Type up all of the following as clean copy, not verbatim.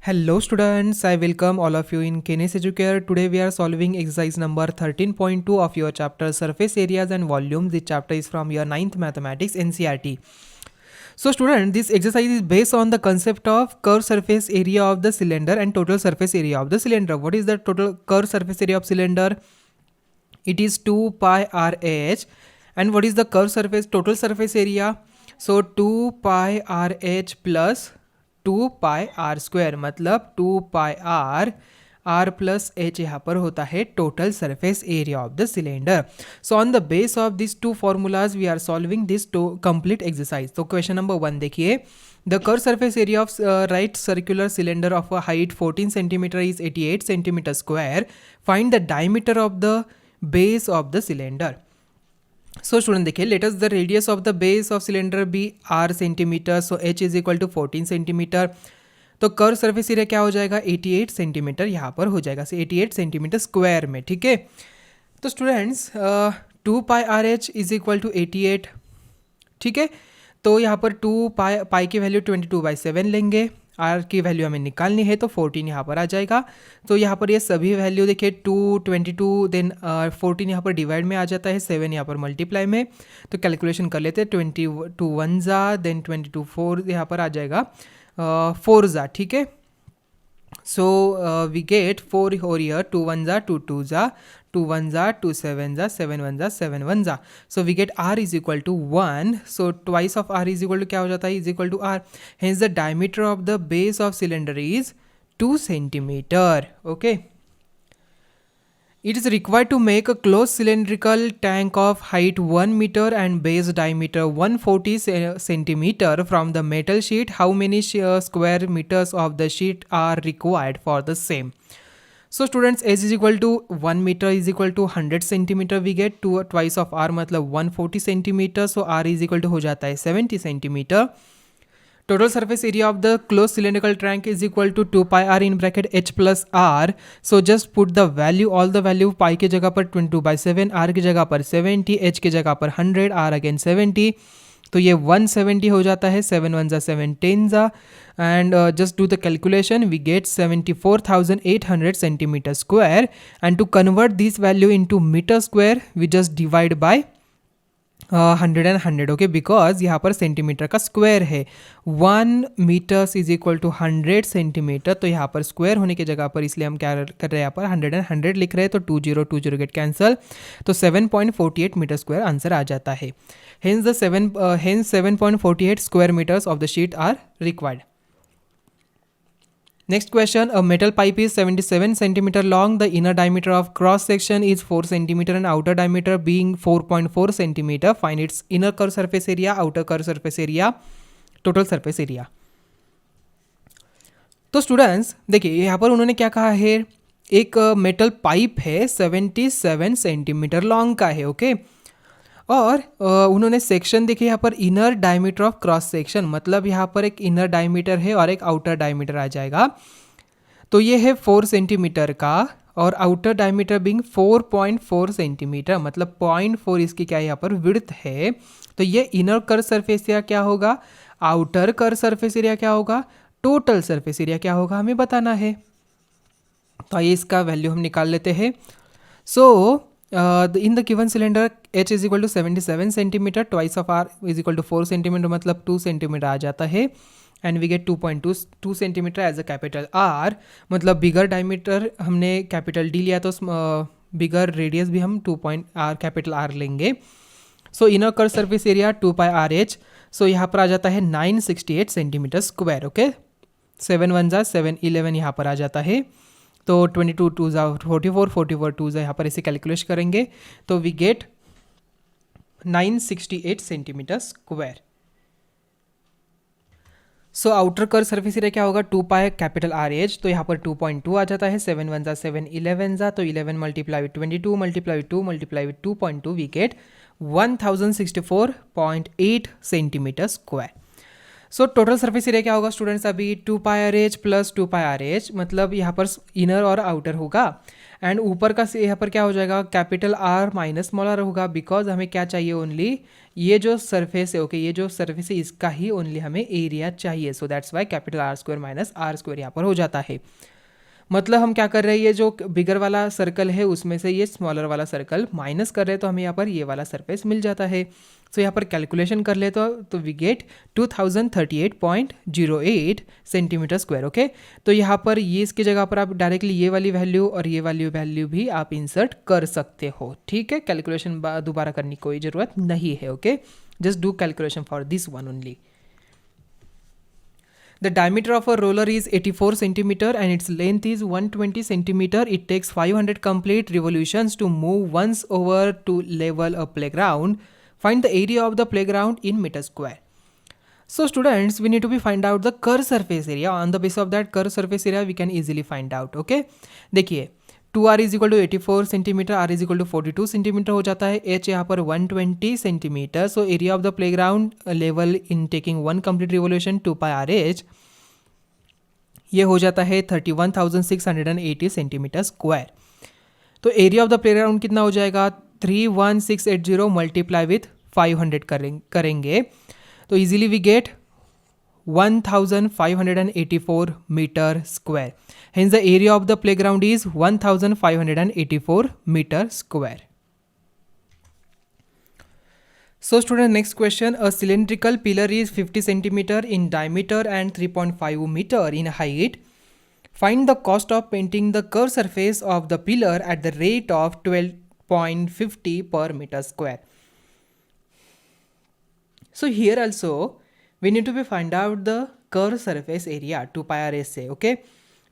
Hello students, I welcome all of you in Kenes Educare. Today we are solving exercise number 13.2 of your chapter Surface Areas and Volumes. This chapter is from your 9th Mathematics NCERT. So student, this exercise is based on the concept of curved surface area of the cylinder and total surface area of the cylinder. What is the total curved surface area of cylinder? It is 2 pi RH. And what is the curved surface total surface area? So 2 pi RH plus 2 pi R square मतलब 2 pi are plus H यहाँ पर होता है total surface area of the cylinder. So on the base of this two formulas we are solving this to complete exercise. तो question number 1 देखिए. The curve surface area of right circular cylinder of a height 14 centimetre is 88 centimetre square. Find the diameter of the base of the cylinder. So student देखिए, let us the radius of the base of cylinder be R centimetre. So H is equal to 14 centimetre. तो curve surface area क्या हो जाएगा? 88 centimetre यहाँ पर हो जाएगा. सो 88 centimetre square में. ठीक है. तो students 2 pi R H is equal to 88. ठीक है. तो यहाँ पर 2 पाई की वैल्यू 22/7 लेंगे. आर की वैल्यू हमें निकालनी है तो 14 यहाँ पर आ जाएगा. तो यहाँ पर ये सभी वैल्यू देखिए 2, 22 देन 14 यहाँ पर डिवाइड में आ जाता है, 7 यहाँ पर मल्टीप्लाई में. तो कैलकुलेशन कर लेते हैं. 22 1 ज़ा देन 22 4 यहाँ पर आ जाएगा 4 ज़ा. ठीक है. सो वी गेट 4 और ईयर 2 1 ज़ा 2 2 ज़ा 2 1 ज़ा 2 7 ज़ा 7 1 ज़ा 7 1 ज़ा. So we get r is equal to 1. So twice of r is equal to क्या हो जाता है? Is equal to r. Hence the diameter of the base of cylinder is 2 centimetre. Okay. It is required to make a closed cylindrical tank of height 1 meter and base diameter 140 centimeter from the metal sheet. How many square meters of the sheet are required for the same? So students, h is equal to 1 meter is equal to 100 centimeter. We get twice of r मतलब 140 centimeter. So r is equal to हो जाता है 70 centimeter. Total surface area of the closed cylindrical tank is equal to 2 pi r in bracket h plus r. So just put the value, all the value. pi की जगह पर 22/7, r की जगह पर 70, h की जगह पर 100, r again 70. तो ये 170 हो जाता है. 7 1 ज़ा 7 10 ज़ा. And just do the calculation. We get 74,800 centimeter square. And to convert this value into meter square, we just divide by 100 and 100. Okay, because यहाँ पर सेंटीमीटर का स्क्वायर है. 1 metres is equal to 100 centimetre. तो यहाँ पर square होने की जगह पर इसलिए हम क्या कर रहे हैं, यहाँ पर 100 and 100 लिख रहे हैं. तो 20 गेट कैंसल. तो 7.48 मीटर स्क्वायर आंसर आ जाता है. Hence 7.48 square metres of the sheet are required. Next question, a metal pipe is 77 centimeter long. The inner diameter of cross section is 4 centimeter and outer diameter being 4.4 centimeter. Find its inner curve surface area, outer curve surface area, total surface area. तो students देखिए, यहाँ पर उन्होंने क्या कहा है, एक metal pipe है 77 सेंटीमीटर लॉन्ग का है. ओके. और उन्होंने सेक्शन देखिए यहाँ पर inner diameter of cross section मतलब यहाँ पर एक इनर डायमीटर है और एक आउटर डायमीटर आ जाएगा. तो ये है 4 सेंटीमीटर का और आउटर डायमीटर बिंग 4.4 सेंटीमीटर मतलब 0.4 इसकी क्या यहाँ पर विड्थ है. तो ये इनर कर्व सरफेस एरिया क्या होगा, आउटर कर्व सरफेस एरिया क्या होगा, टोटल सरफेस एरिया क्या होगा, हमें बताना है. तो आइए इसका वैल्यू हम निकाल लेते हैं. सो in the given cylinder h is equal to 77 centimeter, twice of r is equal to 4 centimeter मतलब 2 centimeter आ जाता है. and we get 2.2 centimeter as a capital R मतलब बिगर डायमीटर हमने कैपिटल D लिया तो बिगर रेडियस भी हम कैपिटल R लेंगे. सो inner curve surface area 2 pi R H. सो यहाँ पर आ जाता है 968 सेंटीमीटर स्क्वायर. ओके. 7 1 ज़ा 7 11 यहाँ पर आ जाता है. तो 22 2 ज़ा 44 44 2 ज़ा यहाँ पर इसे कैलकुलेट करेंगे. तो we get 968 centimetre square. So outer curve surface area क्या होगा, 2 पाई कैपिटल आर एच. तो यहाँ पर 2.2 आ जाता है. 7 1 ज़ा 7 11 ज़ा. तो 11 multiply with 22 multiply with 2 multiply with 2.2 we get 1064.8 centimetre square. So total surface area क्या होगा स्टूडेंट्स, अभी 2πRH प्लस 2πRH, मतलब यहाँ पर इनर और आउटर होगा, एंड ऊपर का यहाँ पर क्या हो जाएगा, capital R minus small r होगा, बिकॉज हमें क्या चाहिए, ओनली ये जो सरफेस है, ओके, ये जो सरफेस है इसका ही ओनली हमें एरिया चाहिए, सो that's Y capital R square minus R square यहाँ पर हो जाता है। मतलब हम क्या कर रहे हैं, ये जो बिगर वाला सर्कल है उसमें से ये स्मॉलर वाला सर्कल माइनस कर रहे हैं, तो हमें यहाँ पर ये वाला सरफेस मिल जाता है। सो यहाँ पर कैलकुलेशन कर ले तो we get 2038.08 centimetre square, okay. तो यहाँ पर ये इसकी जगह पर आप डायरेक्टली ये वाली वैल्यू और ये वाली वैल्यू भी आप इंसर्ट कर सकते हो, ठीक है। कैलकुलेशन दोबारा करने की कोई ज़रूरत नहीं है, okay, just do calculation for this one only. The diameter of a roller is 84 centimeter and its length is 120 centimeter. It takes 500 complete revolutions to move once over to level a playground. Find the area of the playground in meter square. So students, we need to find out the curved surface area. On the basis of that curved surface area, we can easily find out. Okay, देखिए 2r is equal to 84 centimetre, r is equal to 42 centimetre हो जाता है, h यहाँ पर 120 centimetre. So area of the playground level in taking one complete revolution 2πRH, ये हो जाता है 31,680 सेंटीमीटर स्क्वायर। तो एरिया ऑफ द प्लेग्राउंड कितना हो जाएगा, 31680 मल्टीप्लाई विथ 500 करेंगे तो easily we get 1584 meter square. Hence the area of the playground is 1584 meter square. So student, next question. A cylindrical pillar is 50 centimeter in diameter and 3.5 meter in height. Find the cost of painting the curved surface of the pillar at the rate of 12.50 per meter square. So here also we need to find out the curved surface area 2πRH से, okay.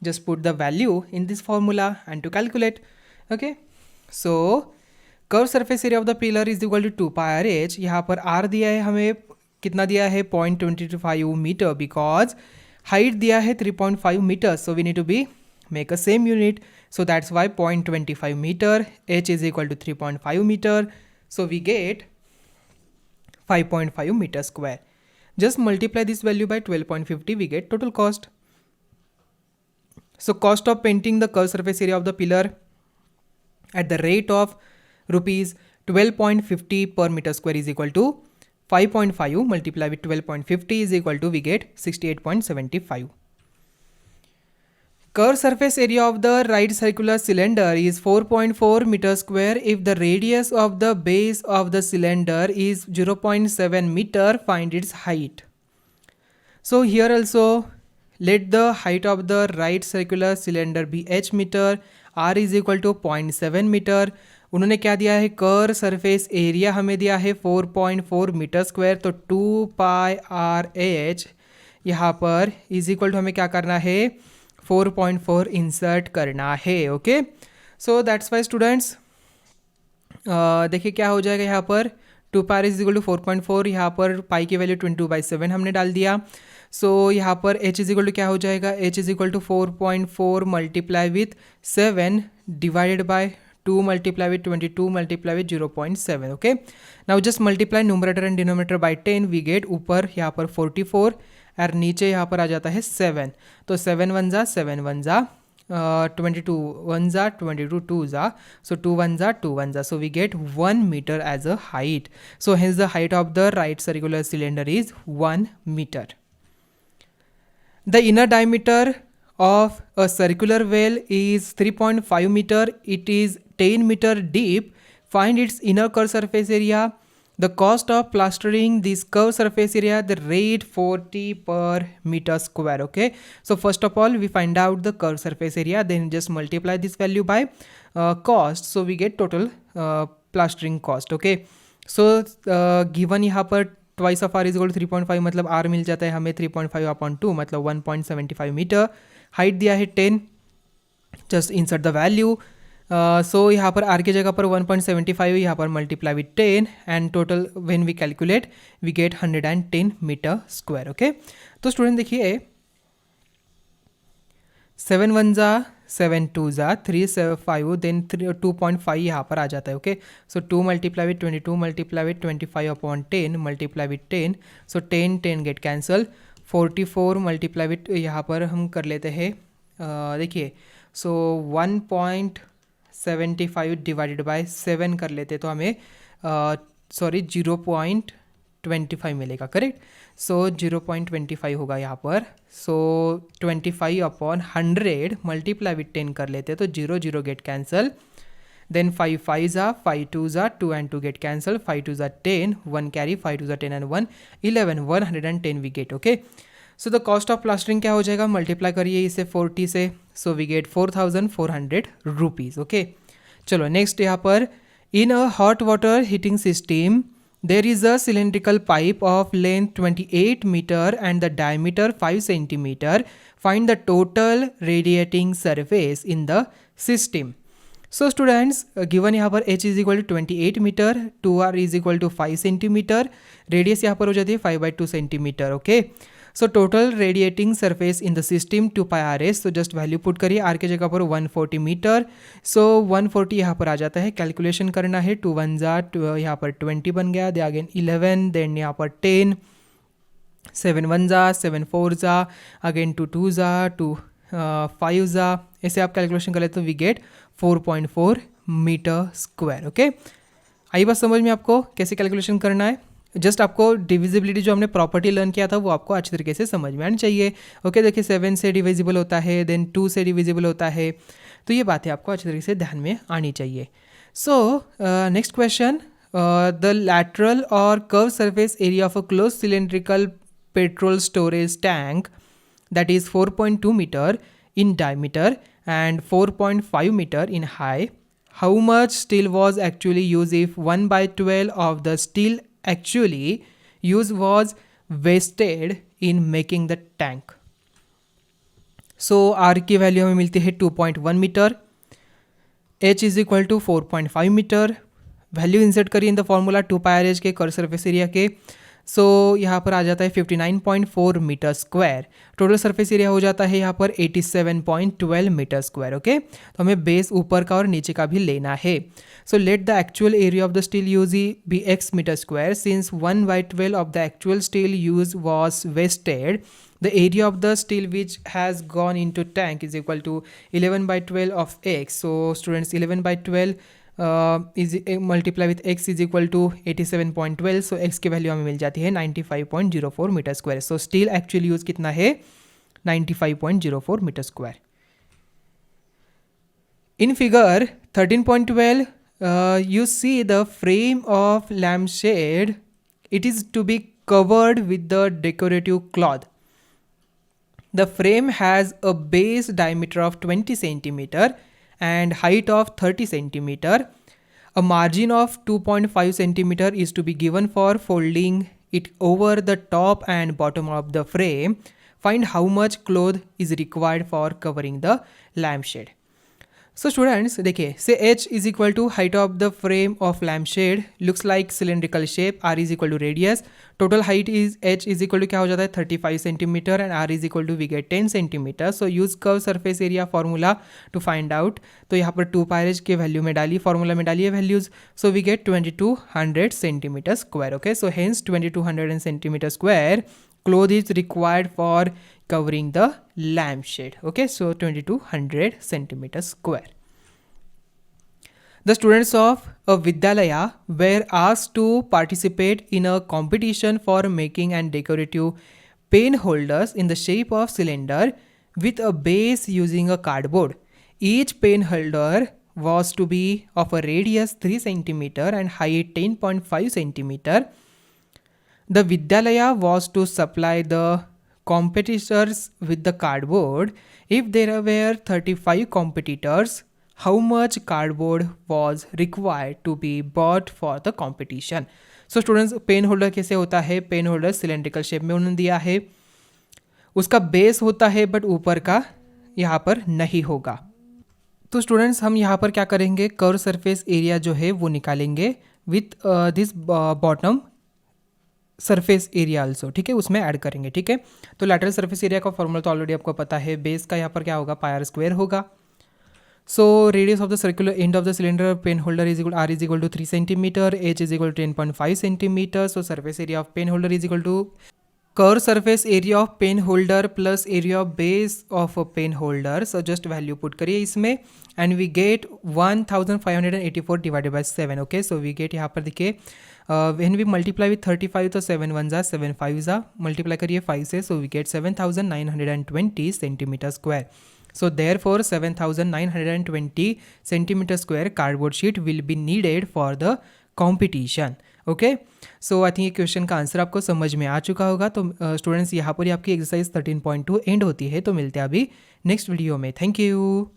Just put the value in this formula and to calculate, okay. So curve surface area of the pillar is equal to 2πRH। यहाँ पर r दिया है हमें, कितना दिया है 0.25 metre, because height दिया है 3.5 metre, so we need to be make a same unit, so that's why 0.25 metre, h is equal to 3.5 metre, so we get 5.5 metre square. Just multiply this value by 12.50, we get total cost. So cost of painting the curved surface area of the pillar at the rate of rupees 12.50 per meter square is equal to 5.5 multiply with 12.50 is equal to, we get 68.75. Curved surface area of the right circular cylinder is 4.4 meter square. If the radius of the base of the cylinder is 0.7 meter, find its height. So here also let the height of the right circular cylinder be h meter, r is equal to 0.7 meter. उन्होंने क्या दिया है, curve surface area हमें दिया है 4.4 metre square, तो 2πRH यहाँ पर इज इक्वल टू हमें क्या करना है 4.4 इंसर्ट करना है, okay. So that's Y students, देखिए क्या हो जाएगा यहाँ पर 2πRH इज इक्वल टू 4.4, यहाँ पर पाई की वैल्यू 22/7 हमने डाल दिया. सो यहाँ पर h इज इक्वल टू क्या हो जाएगा, h is equal to 4.4 multiply with 7 divided by 2 multiply with 22 multiply with 0.7, okay. Now just multiply numerator and denominator by 10, we get ऊपर यहाँ पर 44 और नीचे यहाँ पर आ जाता है 7, तो 7 1 जा 7 1 जा 22 1 जा 22 2 जा, so 2 1 जा 2 1 जा, so we get 1 meter as a height. So hence the height of the right circular cylinder is 1 meter. The inner diameter of a circular well is 3.5 meter. It is 10 meter deep. Find its inner curved surface area. The cost of plastering this curved surface area, the rate 40 per meter square, okay. So first of all we find out the curved surface area, then just multiply this value by cost, so we get total plastering cost, okay. So given यहाँ पर twice of r is equal to 3.5, मतलब r मिल जाता है हमें 3.5/2 मतलब 1.75 metre. Height दिया है 10, just insert the value. So यहाँ पर r की जगह पर 1.75, यहाँ पर multiply with 10 and total when we calculate we get 110 metre square, okay. तो स्टूडेंट देखिए 7 1 जा 7 2 जा 3 7 5 देन 2.5 यहाँ पर आ जाता है, okay. So 2 multiply with 22 multiply with 25/10 multiply with 10, so 10 10 get cancel, 44 multiply with यहाँ पर हम कर लेते हैं, देखिए, सो 1.75 डिवाइडेड बाय 7 कर लेते तो हमें 0.25 मिलेगा, करेक्ट। सो 0.25 होगा यहाँ पर। सो 25/100 मल्टीप्लाई विथ 10 कर लेते तो 0 0 get cancel, then 5 5s are 5 2s are 2 and 2 get cancelled, 5 2s are 10, 1 carry, 5 2s are 10 and 1 11, 110 we get, okay। so the cost of plastering क्या हो जाएगा, मल्टीप्लाई करिए इसे 40 से, so we get 4400 rupees, okay। चलो नेक्स्ट यहाँ पर, in a hot water heating system there is a cylindrical pipe of length 28 meter and the diameter 5 centimeter, find the total radiating surface in the system। So students given यहाँ पर h is equal to 28 metre, 2r is equal to 5 centimetre, radius यहाँ पर हो जाती है 5/2 centimetre, okay. So total radiating surface in the system 2πrs, तो just value put करिए, r के जगह पर 140 मीटर, सो 140 यहाँ पर आ जाता है, कैलकुलेशन करना है, 2 1 यहाँ पर 20 बन गया, दे अगेन 11, देन यहाँ पर 10, 7 1 7 4 अगेन 2 2 2 5 ऐसे आप कैलकुलेशन कर लेते तो we get 4.4 metre square, okay. आई बात समझ में आपको कैसे कैलकुलेशन करना है, जस्ट आपको डिविजिबिलिटी जो हमने प्रॉपर्टी लर्न किया था वो आपको अच्छी तरीके से समझ में आनी चाहिए, ओके। देखिए 7 से डिविजिबल होता है, देन 2 से डिविजिबल होता है, तो ये बातें आपको अच्छी तरीके से ध्यान में आनी चाहिए। So next question, the lateral और curve surface area of a close cylindrical petrol storage tank that is 4.2 meter in diameter and 4.5 meter in height. How much steel was actually used if 1/12 of the steel actually used was wasted in making the tank? So R की वैल्यू हमें मिलती है 2.1 मीटर, H is equal to 4.5 metre, value insert करिए in the formula 2πr के curve surface area के, सो यहाँ पर आ जाता है 59.4 metre square, total surface area हो जाता है यहाँ पर 87.12 मीटर स्क्वायर, ओके। तो हमें बेस ऊपर का और नीचे का भी लेना है। So let the actual area of the steel use be x metre square, since 1/12 of the actual steel use was wasted, the area of the steel which has gone into tank is equal to 11/12 of x। so students 11/12 is multiply with x is equal to 87.12, so x की वैल्यू हमें मिल जाती है 95.04 metre square. So steel actual use कितना है, 95.04 metre square. In figure 13.12 you see the frame of lampshade, it is to be covered with the decorative cloth. The frame has a base diameter of 20 centimeter and height of 30 centimeter. A margin of 2.5 centimeter is to be given for folding it over the top and bottom of the frame. Find how much cloth is required for covering the lampshade. So students देखिए, say h is equal to height of the frame of lampshade, looks like cylindrical shape, r is equal to radius, total height is h is equal to क्या हो जाता है 35 centimeter and r is equal to we get 10 centimeter. So use curve surface area formula to find out. तो यहाँ पर 2πr के value में डालिए, फॉर्मूला में डालिए values, so we get 2200 centimeter square, okay। So hence 2200 centimeter square cloth is required for covering the lampshade, okay। So 2200 centimeter square. The students of a Vidyalaya were asked to participate in a competition for making and decorative pen holders in the shape of cylinder with a base using a cardboard. Each pen holder was to be of a radius 3 centimeter and height 10.5 centimeter. The Vidyalaya was to supply the competitors with the cardboard. If there were 35 competitors, how much cardboard was required to be bought for the competition? So students, pen holder कैसे होता है, pen holder cylindrical shape में उन्होंने दिया है, उसका base होता है बट ऊपर का यहाँ पर नहीं होगा। तो स्टूडेंट्स हम यहाँ पर क्या करेंगे, कर्व सरफेस एरिया जो है वो निकालेंगे with this bottom surface area also, ठीक है, उसमें ऐड करेंगे, ठीक है। तो लैटरल सरफेस एरिया का फॉर्मूला तो ऑलरेडी आपको पता है, बेस का यहाँ पर क्या होगा, पायर स्क्वायर होगा। So radius of the circular end of the cylinder pen holder is equal R is equal to 3 centimetre, H is equal to 10.5 centimetre. So surface area of pen holder is equal to curve surface area of pen holder plus area of base of pen holder, so just value put करिए इसमें and we get 1584 divided by 7. Okay, so we get यहाँ पर देखिए when we multiply with 35 तो 7 1 जा 7 5 जा, multiply करिए 5 से, so we get 7920 centimetre square. So therefore 7920 centimeter square cardboard sheet will be needed for the competition. Okay, so I think ये question का आंसर आपको समझ में आ चुका होगा. तो स्टूडेंट्स यहाँ पर ही आपकी एक्सरसाइज 13.2 एंड होती है. तो मिलते हैं अभी नेक्स्ट वीडियो में. Thank you.